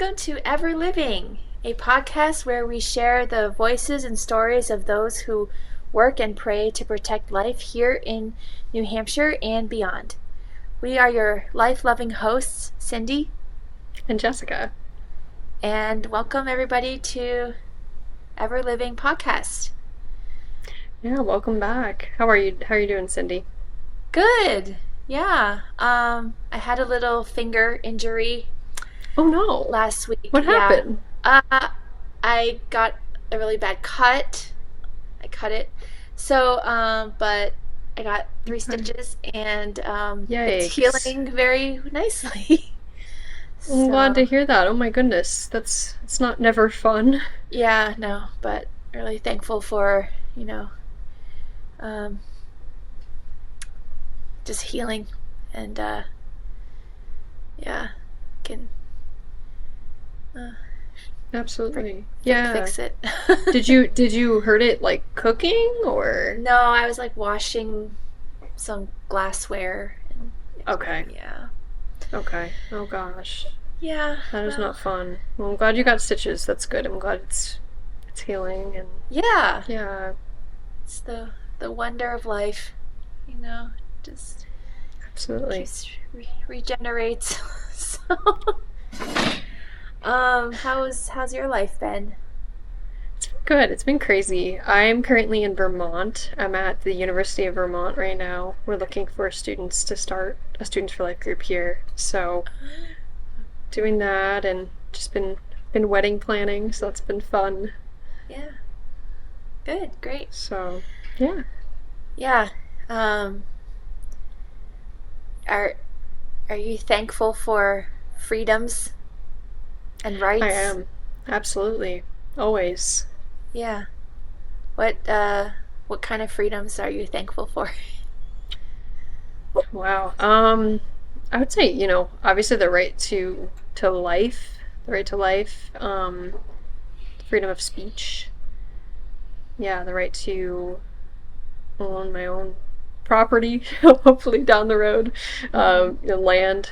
welcome to Ever Living, a podcast where we share the voices and stories of those who work and pray to protect life here in New Hampshire and beyond. We are your life-loving hosts, Cindy And Jessica. and welcome everybody to Ever Living podcast. Yeah, welcome back. How are you? How are you doing, Cindy? Good. Yeah. I had a little finger injury Oh no. last week. What Yeah. happened? I got a really bad cut. I cut it. But I got three Okay. stitches and it's Yikes. healing very nicely. I'm glad So, to hear that. Oh my goodness. That's it's not never fun. yeah, no, but really thankful for, um, just healing and, yeah, can uh, Absolutely. Yeah. fix it. Did you hurt it like cooking or? No, I was like washing some glassware and Okay. yeah. Okay. Oh gosh. Yeah, That is well, not fun. Well, I'm glad you got stitches. That's good. I'm glad it's healing and yeah. yeah, It's the wonder of life, you know, just absolutely. keeps regenerates. So, how's your life been? It's been good. It's been crazy. I'm currently in Vermont. I'm at the University of Vermont right now. We're looking for students to start a Students for Life group here. So doing that and just been wedding planning, so that's been fun. Yeah, good, great. So yeah, Yeah. Um, are are you thankful for freedoms and I rights? am. Absolutely. Always. Yeah. What kind of freedoms are you thankful for? Wow. I would say, obviously the right to life, the right to life, freedom of speech. Yeah, the right to own my own property, hopefully down the road, Hmm. land.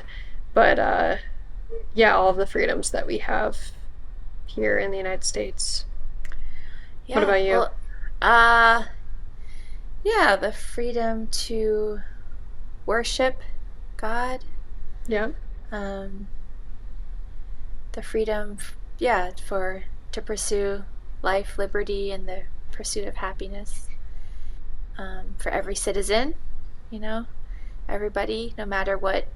But yeah, all of the freedoms that we have here in the United States. What Yeah. about you? Well, uh, yeah, the freedom to worship God, Yeah, um, the freedom, yeah, for to pursue life, liberty, and the pursuit of happiness for every citizen, you know, everybody, no matter what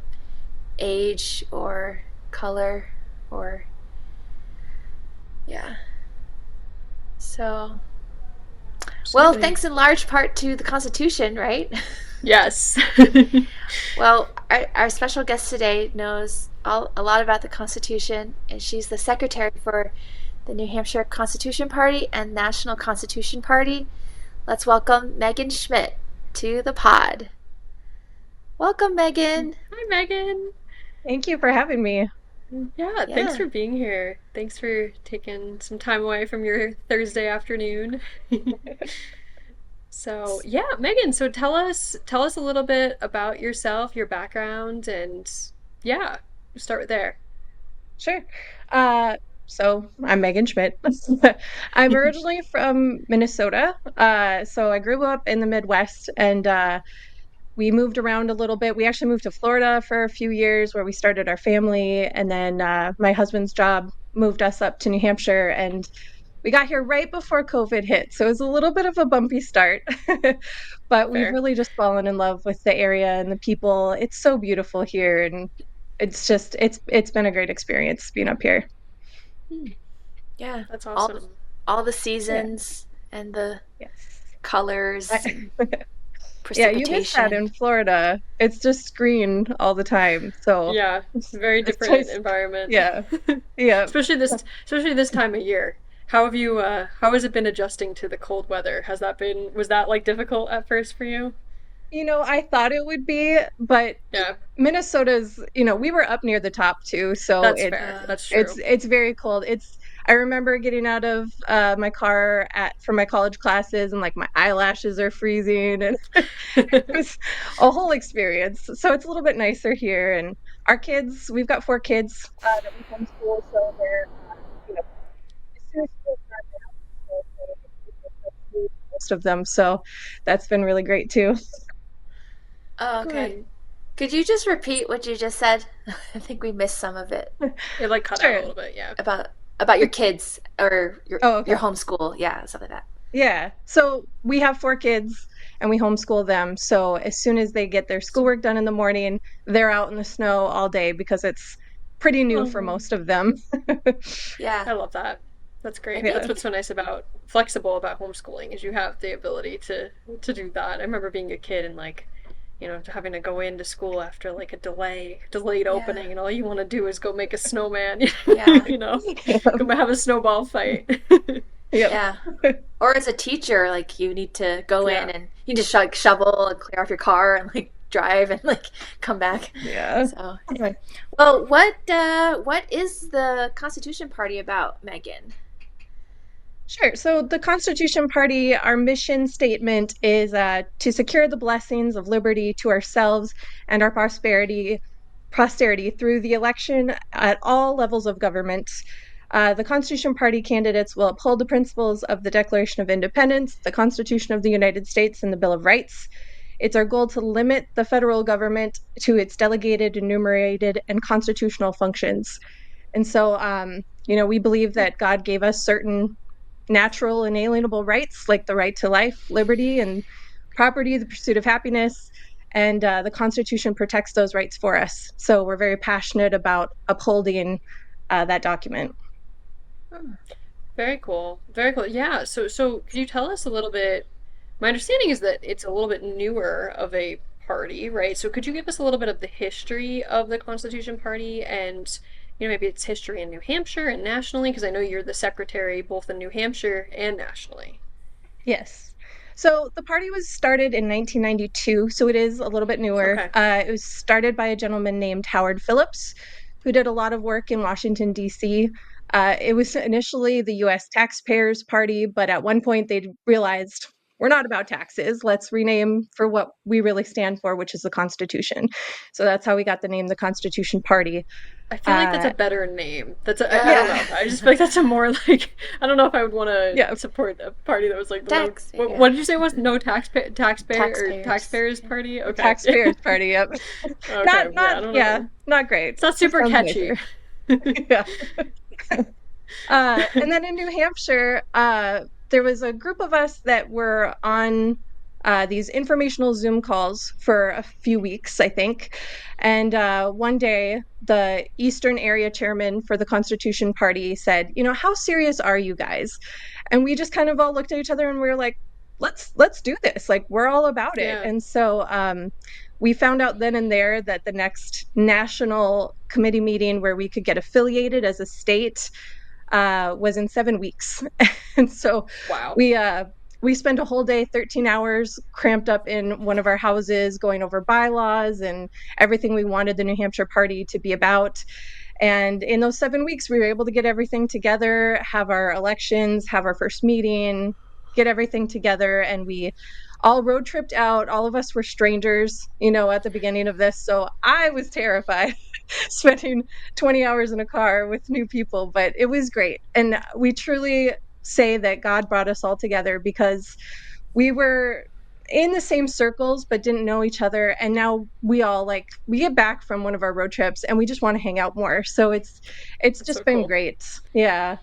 age or color or, yeah. So, well, absolutely. thanks in large part to the Constitution, right? Yes. Well, our special guest today knows a lot about the Constitution, and she's the secretary for the New Hampshire Constitution Party and National Constitution Party. Let's welcome Megan-Schmitt to the pod. Welcome, Megan. Hi, Megan. Thank you for having me. Yeah, thanks Yeah. for being here. Thanks for taking some time away from your Thursday afternoon. So, yeah, Megan, so tell us a little bit about yourself, your background, and yeah, start with there. Sure. Uh, so I'm Megan Schmidt. I'm originally from Minnesota. So I grew up in the Midwest and we moved around a little bit. We actually moved to Florida for a few years where we started our family. And then my husband's job moved us up to New Hampshire. And we got here right before COVID hit. So it was a little bit of a bumpy start. But we've Fair. really just fallen in love with the area and the people. It's so beautiful here. And it's been a great experience being up here. Hmm. Yeah. That's All awesome. all the Yeah. seasons and the Yes. colors I, and yeah, you miss that precipitation. in Florida. It's just green all the time. So Yeah, very it's different just environment. yeah. Yeah. Especially this time of year. How has it been adjusting to the cold weather? Was that like difficult at first for you? I thought it would be, but Yeah, we were up near the top too, so that's fair. That's it's true. it's very cold. I remember getting out of my car at for my college classes and like my eyelashes are freezing and it was a whole experience. So it's a little bit nicer here and our kids, we've got 4 kids that we homeschool, so they're, as soon as school started, most of them. So that's been really great too. Oh, okay. Good. Could you just repeat what you just said? I think we missed some of it It like cut out a Sure. little bit, yeah. about about your kids or Oh, your okay. homeschool. Yeah, something like that. Yeah. So we have 4 kids and we homeschool them. So as soon as they get their So, schoolwork done in the morning, they're out in the snow all day because it's pretty new for oh, most of them. Yeah, I love that. That's I great. That's Yeah. think. what's so nice about flexible about homeschooling is you have the ability to do that. I remember being a kid and like, having to go into school after like a delayed Yeah, opening, and all you want to do is go make a snowman, yeah, go have a snowball fight. Yep. yeah. Or as a teacher, like you need to go in Yeah. and you just like shovel and clear off your car and like drive and like come back. Yeah. So anyway, well, what is the Constitution Party about, Megan? Sure. So the Constitution Party, our mission statement is to secure the blessings of liberty to ourselves and our posterity through the election at all levels of government. The Constitution Party candidates will uphold the principles of the Declaration of Independence, the Constitution of the United States, and the Bill of Rights. It's our goal to limit the federal government to its delegated, enumerated, and constitutional functions. And so, we believe that God gave us certain natural inalienable rights like the right to life, liberty, and property, the pursuit of happiness. And the Constitution protects those rights for us. So we're very passionate about upholding that document. Hmm. Very cool. Very cool. Yeah. So could you tell us a little bit? My understanding is that it's a little bit newer of a party, right? So could you give us a little bit of the history of the Constitution Party and, maybe its history in New Hampshire and nationally? Because I know you're the secretary both in New Hampshire and nationally. Yes. So the party was started in 1992, so it is a little bit newer. Okay. It was started by a gentleman named Howard Phillips, who did a lot of work in Washington, D.C. It was initially the U.S. Taxpayers Party, but at one point they realized we're not about taxes. Let's rename for what we really stand for, which is the Constitution. So that's how we got the name the Constitution Party. I feel like that's a Uh, better name. I don't Yeah, know. I just feel like that's a more like I don't know if I would want to yeah, support a party that was like the no. tax. What Yeah, did you say was no taxpayers. taxpayers Yeah. party? Okay. Taxpayers Party. Yep. Okay. Yeah, I don't Yeah, know. not great. It's not That super sounds catchy. nicer. Yeah. And then in New Hampshire, there was a group of us that were on these informational Zoom calls for a few weeks, I think. And one day, the Eastern area chairman for the Constitution Party said, how serious are you guys? And we just kind of all looked at each other and we were like, let's do this. Like, we're all about it. Yeah, And so we found out then and there that the next national committee meeting where we could get affiliated as a state was in 7 weeks. And so wow. we uh, we spent a whole day, 13 hours, cramped up in one of our houses, going over bylaws and everything we wanted the New Hampshire Party to be about. And in those 7 weeks, we were able to get everything together, have our elections, have our first meeting, get everything together. And we all road tripped out. All of us were strangers, at the beginning of this. So I was terrified spending 20 hours in a car with new people, but it was great. And we truly say that God brought us all together because we were in the same circles but didn't know each other, and now we get back from one of our road trips and we just want to hang out more. So it's That's just so been cool. great. Yeah.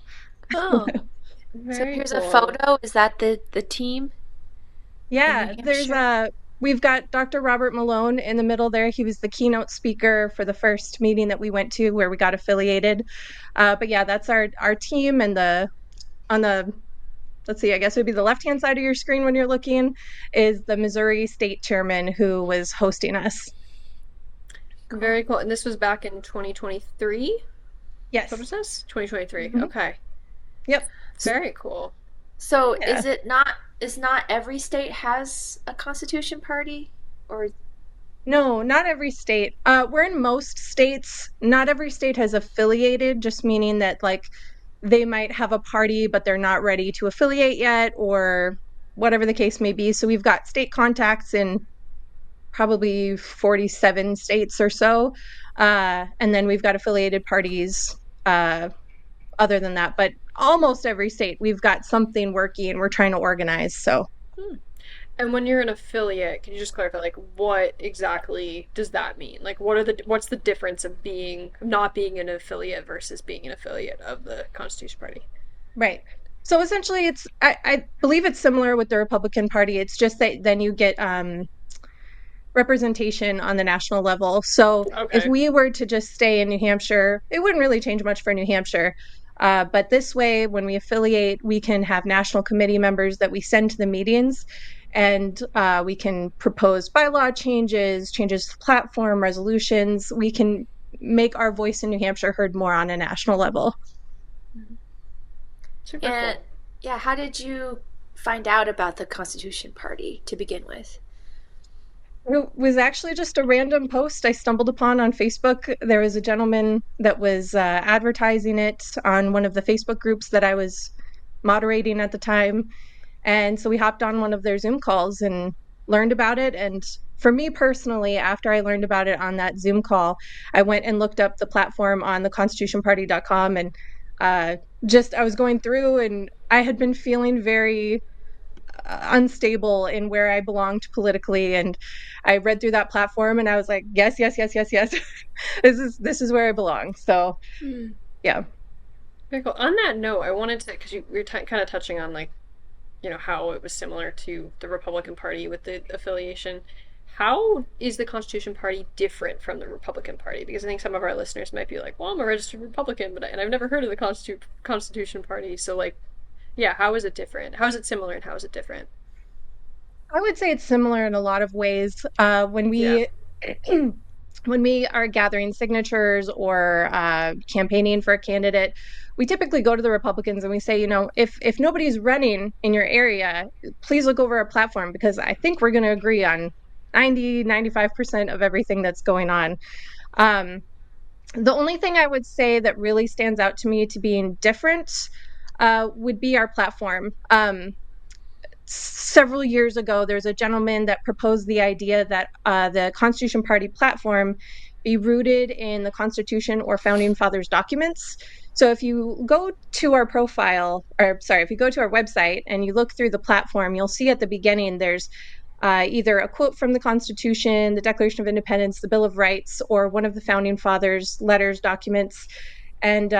Oh, so Very here's a cool. photo. Is that the team in New Yeah, Hampshire? we've got Dr. Robert Malone in the middle there. He was the keynote speaker for the first meeting that we went to where we got affiliated. But yeah, that's our team. And the on the let's see, I guess it would be the left hand side of your screen when you're looking, is the Missouri state chairman who was hosting us. Cool. Very cool. And this was back in 2023? Is that what Yes. it says? 2023. Mhm. Okay. Yep. Very cool. So Yeah. is not every state has a Constitution Party? Or No, not every state. We're in most states. Not every state has affiliated, just meaning that like they might have a party, but they're not ready to affiliate yet, or whatever the case may be. So we've got state contacts in probably 47 states or so. And then we've got affiliated parties other than that, but almost every state we've got something working and we're trying to organize. So Hmm. And when you're an affiliate, can you just clarify, like, what exactly does that mean? Like, what's the difference of not being an affiliate versus being an affiliate of the Constitution Party? right. So essentially, I believe it's similar with the Republican Party. It's just that then you get representation on the national level. So if Okay. we were to just stay in New Hampshire, it wouldn't really change much for New Hampshire. But this way, when we affiliate, we can have national committee members that we send to the meetings, and we can propose bylaw changes to platform, resolutions. We can make our voice in New Hampshire heard more on a national level. Super And cool. yeah, how did you find out about the Constitution Party to begin with? It was actually just a random post I stumbled upon on Facebook. There was a gentleman that was advertising it on one of the Facebook groups that I was moderating at the time. And so we hopped on one of their Zoom calls and learned about it. And for me personally, after I learned about it on that Zoom call, I went and looked up the platform on the constitutionparty.com and uh, just I was going through and I had been feeling very unstable in where I belonged politically. And I read through that platform and I was like, yes, yes, yes, yes, yes. This is where I belong. So Hmm. yeah. Very cool. On that note, I wanted to, because we were kind of touching on, like, how it was similar to the Republican Party with the affiliation. How is the Constitution Party different from the Republican Party? Because I think some of our listeners might be like, "Well, I'm a registered Republican, and I've never heard of the Constitution Party." So, like, yeah, how is it different? How is it similar, and how is it different? I would say it's similar in a lot of ways. When Yeah. we when we are gathering signatures or campaigning for a candidate, we typically go to the Republicans and we say, if nobody's running in your area, please look over our platform because I think we're going to agree on 95% of everything that's going on. Um, the only thing I would say that really stands out to me to being different would be our platform. Several years ago, there's a gentleman that proposed the idea that the Constitution Party platform be rooted in the Constitution or Founding Fathers documents. So if you go to our profile, or sorry, if you go to our website and you look through the platform, you'll see at the beginning there's either a quote from the Constitution, the Declaration of Independence, the Bill of Rights, or one of the Founding Fathers' letters, documents. And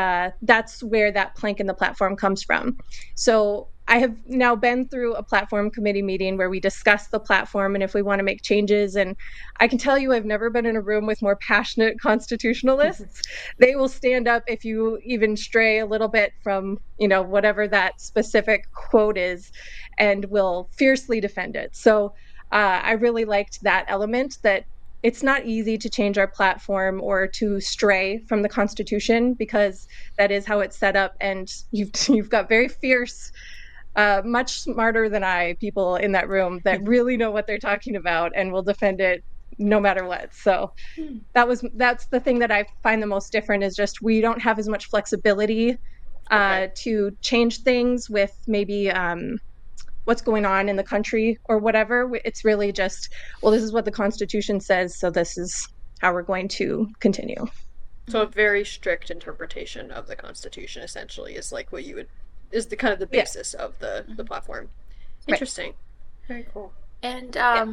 that's where that plank in the platform comes from. So I have now been through a platform committee meeting where we discuss the platform and if we want to make changes. And I can tell you, I've never been in a room with more passionate constitutionalists. They will stand up if you even stray a little bit from, whatever that specific quote is, and will fiercely defend it. So I really liked that element that it's not easy to change our platform or to stray from the Constitution because that is how it's set up. And you've got very fierce, much smarter than I people in that room that really know what they're talking about and will defend it no matter what. So Hmm. that's the thing that I find the most different is just we don't have as much flexibility Okay. to change things with maybe what's going on in the country or whatever. It's really just, well, this is what the Constitution says, so this is how we're going to continue. So a very strict interpretation of the Constitution, essentially, is like what you would is the kind of the Yeah, basis of the platform. right. Interesting. Very cool. And Yeah.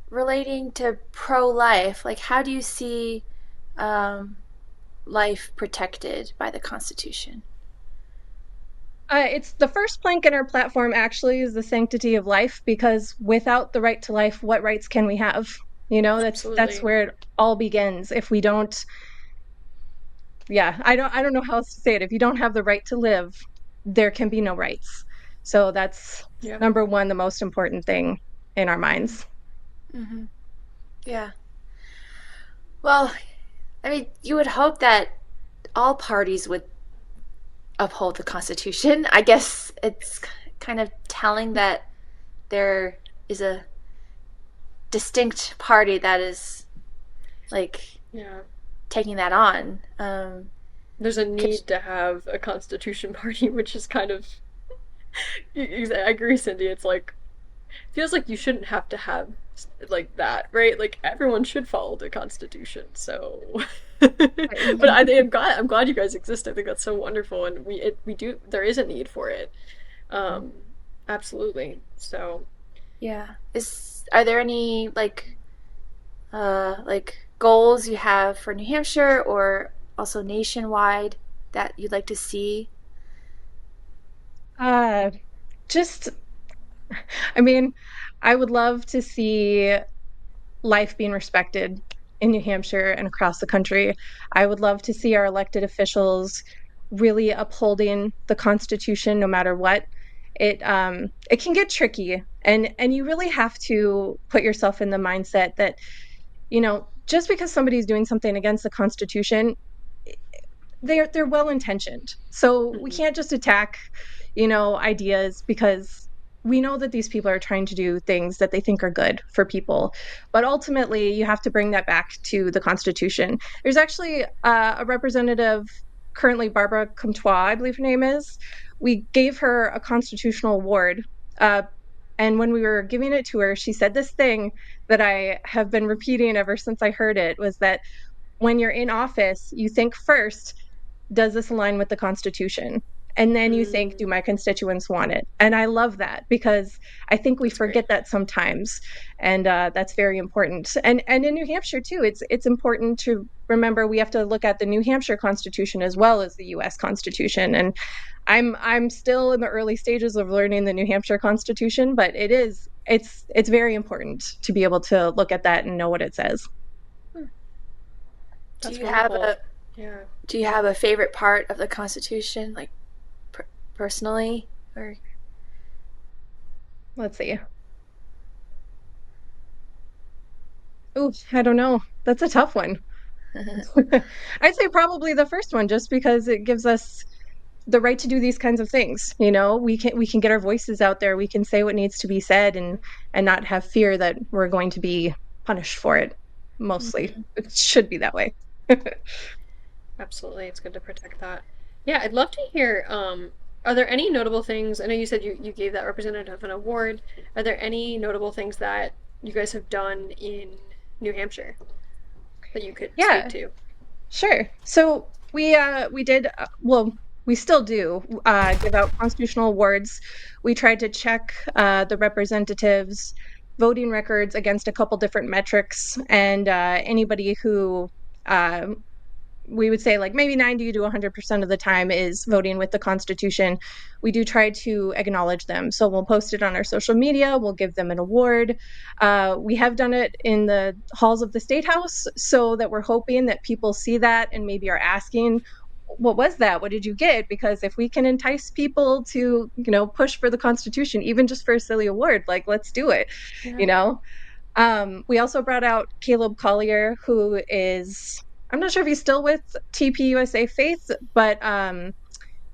relating to pro-life, like how do you see um, life protected by the Constitution? It's the first plank in our platform actually is the sanctity of life because without the right to life, what rights can we have? That's Absolutely. where it all begins. If we don't, yeah, I don't know how else to say it. If you don't have the right to live, there can be no rights. So that's Yeah. number one, the most important thing in our minds. Mm-hmm. Yeah. Well, I mean, you would hope that all parties would uphold the Constitution. I guess it's kind of telling that there is a distinct party that is like Yeah. taking that on. There's a Could, need to have a Constitution Party, which is kind of. I agree, Cindy. It's like feels like you shouldn't have to have like that, right? Like everyone should follow the Constitution. So, but I'm glad you guys exist. I think that's so wonderful, and we do there is a need for it. Um, absolutely. So, Yeah. Is Are there any like goals you have for New Hampshire or also nationwide that you'd like to see? Uh, just, I mean, I would love to see life being respected in New Hampshire and across the country. I would love to see our elected officials really upholding the Constitution no matter what. It can get tricky, and you really have to put yourself in the mindset that, just because somebody's doing something against the Constitution, they're well intentioned. So we mhm, can't just attack, ideas, because we know that these people are trying to do things that they think are good for people. But ultimately, you have to bring that back to the Constitution. There's actually a representative, currently Barbara Comtois, I believe her name is. We gave her a constitutional award. Uh, and when we were giving it to her, she said this thing that I have been repeating ever since I heard it, was that when you're in office, you think first, does this align with the Constitution? And then you think, mm, do my constituents want it? And I love that, because I think we that's great. forget that sometimes, and that's very important. And in New Hampshire too, it's important to remember we have to look at the New Hampshire Constitution as well as the U.S. Constitution. And I'm still in the early stages of learning the New Hampshire Constitution, but it's very important to be able to look at that and know what it says. Hmm, Do that's you have wonderful. a Yeah. Do you have a favorite part of the Constitution, like personally, or Let's see. Oh, I don't know. That's a tough one. I'd say probably the first one, just because it gives us the right to do these kinds of things. We can get our voices out there. We can say what needs to be said, and not have fear that we're going to be punished for it. Mostly, Mhm. it should be that way. Absolutely, it's good to protect that. Yeah, I'd love to hear. Are there any notable things? I know you said you gave that representative an award. Are there any notable things that you guys have done in New Hampshire that you could speak Yeah, to? sure. So we did, well, we still do give out constitutional awards. We tried to check the representatives' voting records against a couple different metrics, and anybody who, uh, we would say, like, maybe 90 to 100% of the time is voting with the Constitution, we do try to acknowledge them. So we'll post it on our social media, we'll give them an award. We have done it in the halls of the State House, so that we're hoping that people see that and maybe are asking, what was that? What did you get? Because if we can entice people to, push for the Constitution, even just for a silly award, like, let's do it, Yeah. you know? We also brought out Caleb Collier, who is, I'm not sure if he's still with TPUSA Faith, but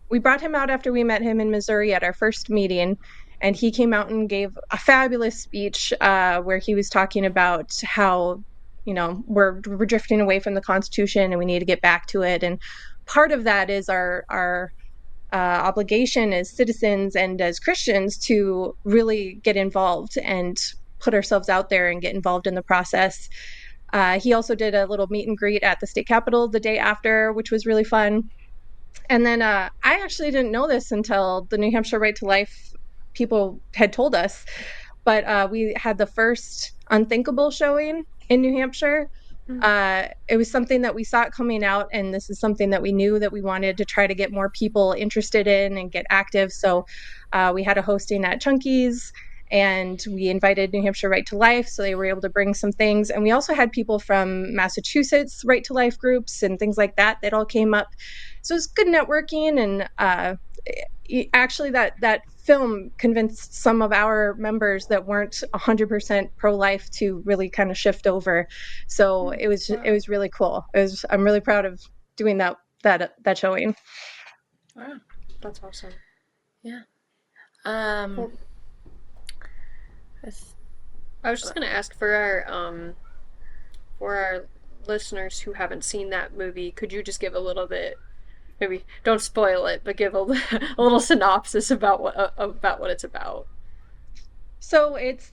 we brought him out after we met him in Missouri at our first meeting. And he came out and gave a fabulous speech where he was talking about how, we're drifting away from the Constitution and we need to get back to it. And part of that is our obligation as citizens and as Christians to really get involved and put ourselves out there and get involved in the process. He also did a little meet and greet at the state capitol the day after, which was really fun. And then I actually didn't know this until the New Hampshire Right to Life people had told us, but we had the first Unthinkable showing in New Hampshire. Mm. It was something that we saw it coming out, and this is something that we knew that we wanted to try to get more people interested in and get active. So we had a hosting at Chunky's, and we invited New Hampshire Right to Life, so they were able to bring some things. And we also had people from Massachusetts Right to Life groups and things like that that all came up. So it was good networking, and actually that film convinced some of our members that weren't 100% pro-life to really kind of shift over. So Mm. it was Wow. really cool. I'm really proud of doing that showing. Wow. That's awesome. Yeah. Um. Well, That's, I was just gonna ask for our listeners who haven't seen that movie, could you just give a little bit, maybe don't spoil it, but give a little synopsis about what it's about? So it's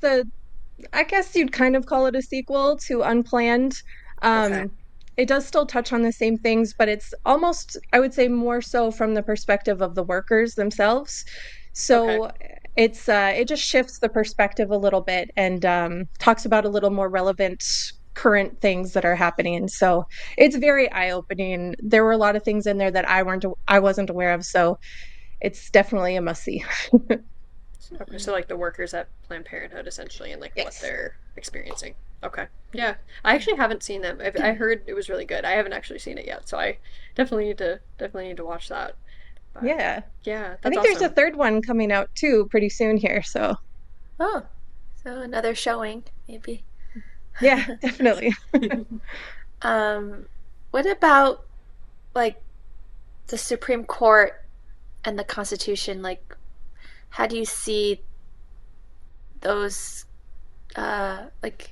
I guess you'd kind of call it a sequel to Unplanned. Okay. Um, it does still touch on the same things, but it's almost, I would say, more so from the perspective of the workers themselves. Okay. So it just shifts the perspective a little bit and talks about a little more relevant current things that are happening. So it's very eye-opening. There were a lot of things in there that I wasn't aware of, so it's definitely a must-see. Okay, so like the workers at Planned Parenthood essentially and like what Yes. they're experiencing. Okay. Yeah. I actually haven't seen them. I heard it was really good. I haven't actually seen it yet, so I definitely need to watch that. But Yeah. yeah, I that's think there's a awesome. third one coming out too pretty soon here. So, Oh, so another showing, maybe. yeah, definitely. um, what about like the Supreme Court and the Constitution? Like, how do you see those, like,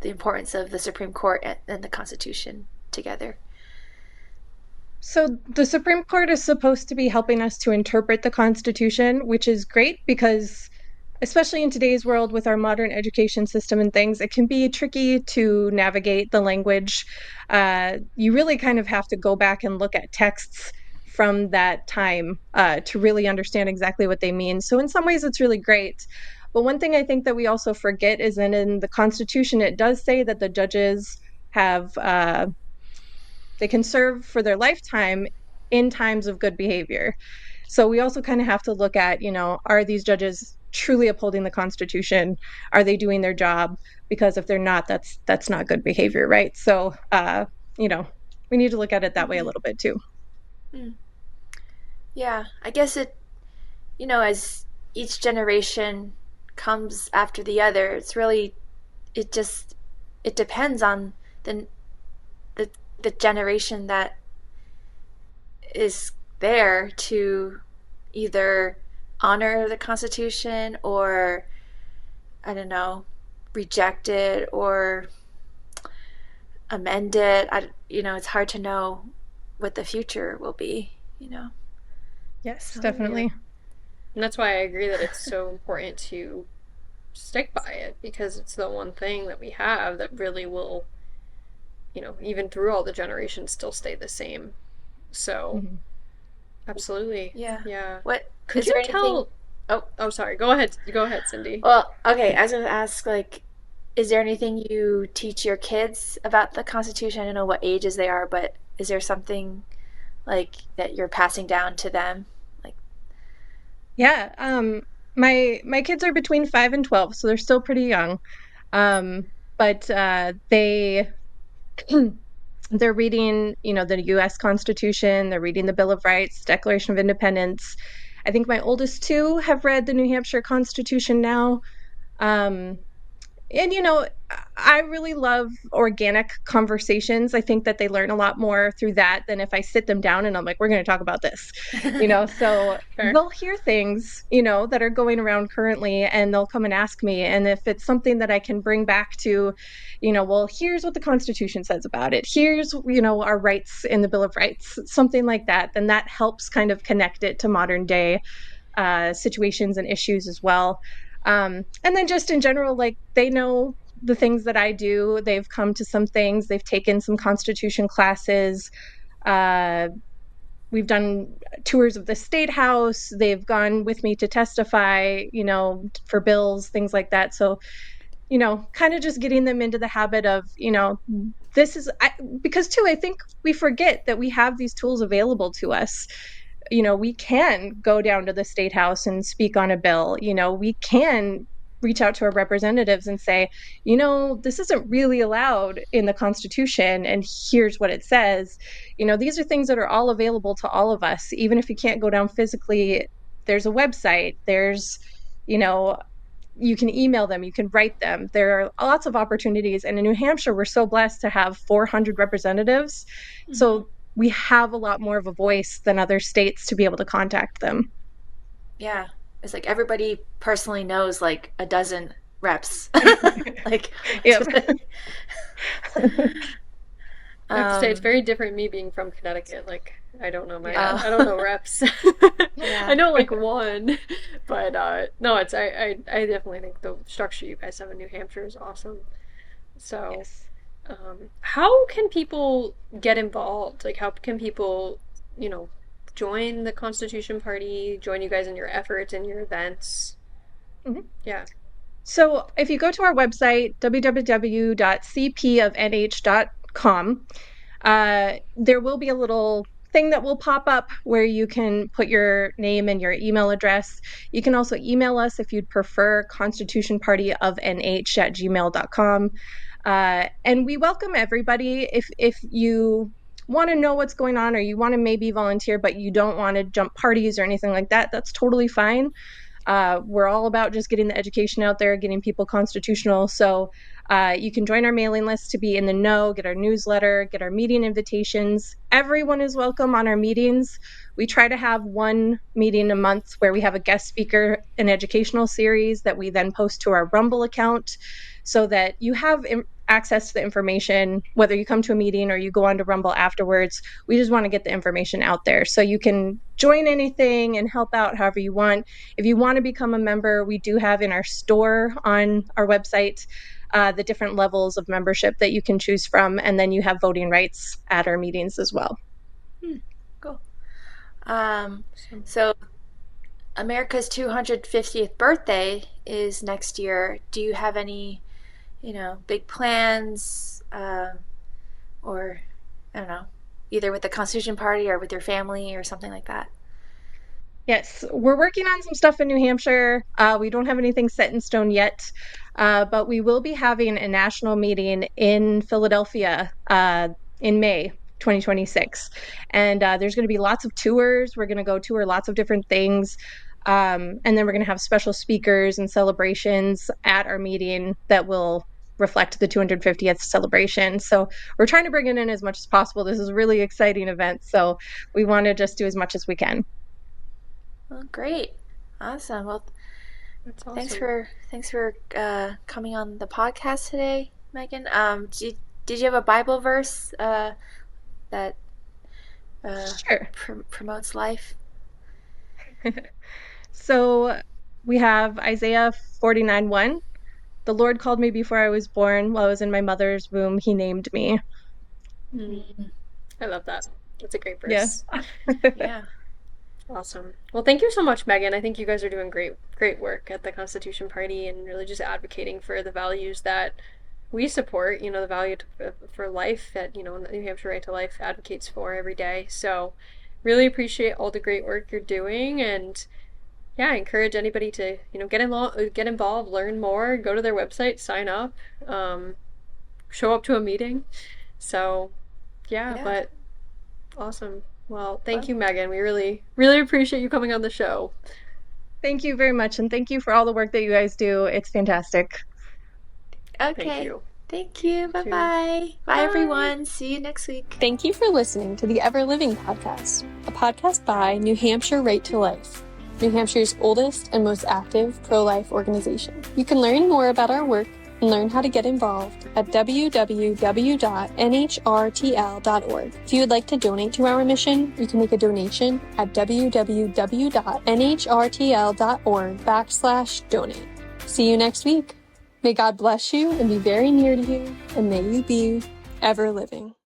the importance of the Supreme Court and the Constitution together? So, the Supreme Court is supposed to be helping us to interpret the Constitution, which is great because, especially in today's world with our modern education system and things, it can be tricky to navigate the language. You really kind of have to go back and look at texts from that time to really understand exactly what they mean. So, in some ways, it's really great. But one thing I think that we also forget is that in the Constitution, it does say that the judges have they can serve for their lifetime in times of good behavior. So we also kind of have to look at, are these judges truly upholding the Constitution? Are they doing their job? Because if they're not, that's not good behavior, right? So, you know, we need to look at it that way a Mm-hmm. little bit too. Mm. Yeah, I guess as each generation comes after the other, it just, it depends on the, the, the generation that is there to either honor the Constitution or, I don't know, reject it or amend it. It's hard to know what the future will be. Yes, So, Yeah. definitely. And that's why I agree that it's so important to stick by it because it's the one thing that we have that really will, even through all the generations, still stay the same. So, Mhm. absolutely. yeah. Yeah. What Could is you there anything? tell? Oh, Oh, sorry. Go ahead. Go ahead, Cindy. well, okay. I was going to ask, like, is there anything you teach your kids about the Constitution? I don't know what ages they are, but is there something like that you're passing down to them? Like, Yeah. My kids are between 5 and 12, so they're still pretty young. Um, but they're reading, the US Constitution, they're reading the Bill of Rights, Declaration of Independence. I think my oldest two have read the New Hampshire Constitution now. Um, and I really love organic conversations. I think that they learn a lot more through that than if I sit them down and I'm like, we're going to talk about this. So Fair. they'll hear things, that are going around currently, and they'll come and ask me. And if it's something that I can bring back to, well, here's what the Constitution says about it. Here's, our rights in the Bill of Rights, something like that, then that helps kind of connect it to modern day situations and issues as well. And then just in general, like they know the things that I do. They've come to some things. They've taken some Constitution classes. Uh, we've done tours of the state house. They've gone with me to testify, for bills, things like that. So, kind of just getting them into the habit of, this is because too, I think we forget that we have these tools available to us. We can go down to the state house and speak on a bill. We can reach out to our representatives and say, this isn't really allowed in the Constitution, and here's what it says. These are things that are all available to all of us, even if you can't go down physically. There's a website, there's, you know, you can email them, you can write them. There are lots of opportunities. And in New Hampshire, we're so blessed to have 400 representatives. mm-hmm. So we have a lot more of a voice than other states to be able to contact them. Yeah, it's like everybody personally knows like a dozen reps. Like, Yep. I have to say, it's um, very different me being from Connecticut. Like, I don't know Yeah. I don't know reps. I Yeah. know like one, but no, I definitely think the structure you guys have in New Hampshire is awesome. So, Yes. how can people get involved? Like, how can people, you know, join the Constitution Party, join you guys in your efforts and your events? Mhm. Yeah. So if you go to our website, www.cpofnh.com, there will be a little thing that will pop up where you can put your name and your email address. You can also email us if you'd prefer, constitutionpartyofnh@gmail.com. And we welcome everybody. If you want to know what's going on or you want to maybe volunteer, but you don't want to jump parties or anything like that, that's totally fine. We're all about just getting the education out there, getting people constitutional. So you can join our mailing list to be in the know, get our newsletter, get our meeting invitations. Everyone is welcome on our meetings. We try to have one meeting a month where we have a guest speaker, an educational series that we then post to our Rumble account so that you have access to the information, whether you come to a meeting or you go on to Rumble afterwards. We just want to get the information out there. So you can join anything and help out however you want. If you want to become a member, we do have in our store on our website the different levels of membership that you can choose from, and then you have voting rights at our meetings as well. Hmm. Cool. Um, So, so America's 250th birthday is next year. Do you have any, big plans, or I don't know, either with the Constitution Party or with your family or something like that? Yes, we're working on some stuff in New Hampshire. We don't have anything set in stone yet, but we will be having a national meeting in Philadelphia in May 2026. And there's going to be lots of tours. We're going to go tour lots of different things. And then we're going to have special speakers and celebrations at our meeting that will reflect the 250th celebration. So we're trying to bring it in as much as possible. This is a really exciting event. So we want to just do as much as we can. Well, great. Awesome. Well, that's thanks awesome. for coming on the podcast today, Megan. Did you have a Bible verse that Sure. promotes life? So we have Isaiah 49:1. The Lord called me before I was born. While I was in my mother's womb, he named me. Mm, Mm, I love that. That's a great Yeah. verse. yeah. Awesome. Well, thank you so much, Megan. I think you guys are doing great work at the Constitution Party and really just advocating for the values that we support, you know, the value for life that, you know, New Hampshire Right to Life advocates for every day. So, really appreciate all the great work you're doing and yeah, I encourage anybody to, you know, get involved, learn more, go to their website, sign up, um, show up to a meeting. So, yeah, Yeah. but awesome. Well, thank Well, you, Megan. We really appreciate you coming on the show. Thank you very much. And thank you for all the work that you guys do. It's fantastic. Thank okay. you. Thank you. You Bye too. bye. Bye, Bye. everyone. See you next week. Thank you for listening to the Ever Living podcast, a podcast by New Hampshire Right to Life, New Hampshire's oldest and most active pro-life organization. You can learn more about our work and learn how to get involved at www.nhrtl.org. If you would like to donate to our mission, you can make a donation at www.nhrtl.org/donate. See you next week. May God bless you and be very near to you, and may you be ever living.